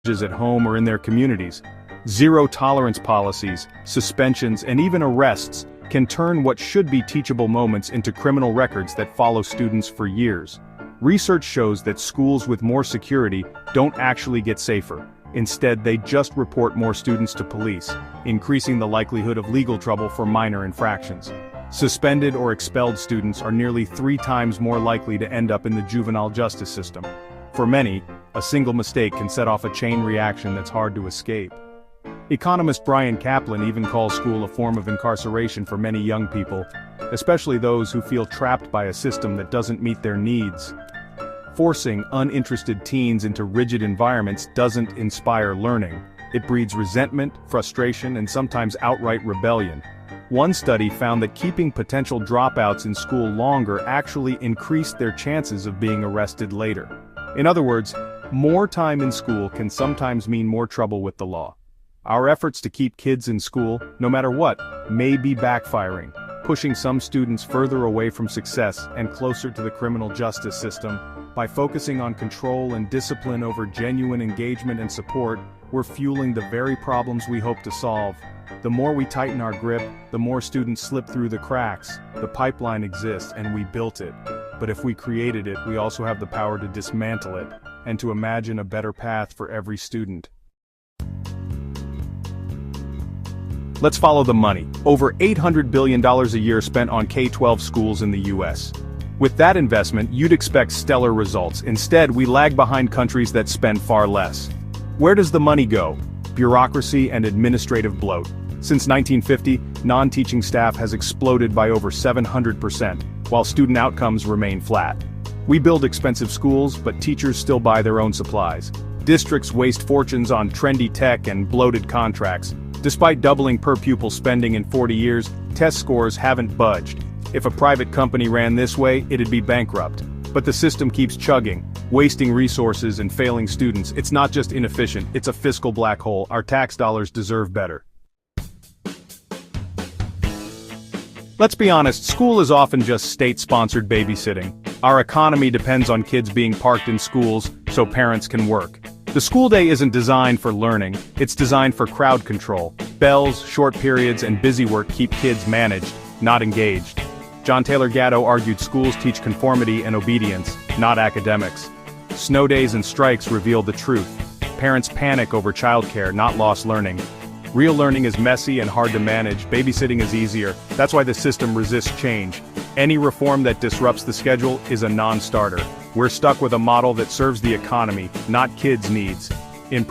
at home or in their communities. Zero-tolerance policies, suspensions, and even arrests can turn what should be teachable moments into criminal records that follow students for years. Research shows that schools with more security don't actually get safer. Instead, they just report more students to police, increasing the likelihood of legal trouble for minor infractions. Suspended or expelled students are nearly 3 times more likely to end up in the juvenile justice system. For many, a single mistake can set off a chain reaction that's hard to escape. Economist Brian Kaplan even calls school a form of incarceration for many young people, especially those who feel trapped by a system that doesn't meet their needs. Forcing uninterested teens into rigid environments doesn't inspire learning. It breeds resentment, frustration, and sometimes outright rebellion. One study found that keeping potential dropouts in school longer actually increased their chances of being arrested later. In other words, more time in school can sometimes mean more trouble with the law. Our efforts to keep kids in school, no matter what, may be backfiring, pushing some students further away from success and closer to the criminal justice system. By focusing on control and discipline over genuine engagement and support, we're fueling the very problems we hope to solve. The more we tighten our grip, the more students slip through the cracks. The pipeline exists and we built it. But if we created it, we also have the power to dismantle it, and to imagine a better path for every student. Let's follow the money. Over $800 billion a year spent on K-12 schools in the US. With that investment, you'd expect stellar results. Instead, we lag behind countries that spend far less. Where does the money go? Bureaucracy and administrative bloat. Since 1950, non-teaching staff has exploded by over 700%, while student outcomes remain flat. We build expensive schools, but teachers still buy their own supplies. Districts waste fortunes on trendy tech and bloated contracts. Despite doubling per-pupil spending in 40 years, test scores haven't budged. If a private company ran this way, it'd be bankrupt. But the system keeps chugging, wasting resources and failing students. It's not just inefficient, it's a fiscal black hole. Our tax dollars deserve better. Let's be honest, school is often just state-sponsored babysitting. Our economy depends on kids being parked in schools so parents can work. The school day isn't designed for learning, it's designed for crowd control. Bells, short periods, and busy work keep kids managed, not engaged. John Taylor Gatto argued schools teach conformity and obedience, not academics. Snow days and strikes reveal the truth. Parents panic over childcare, not lost learning. Real learning is messy and hard to manage, babysitting is easier. That's why the system resists change. Any reform that disrupts the schedule is a non-starter. We're stuck with a model that serves the economy, not kids' needs. In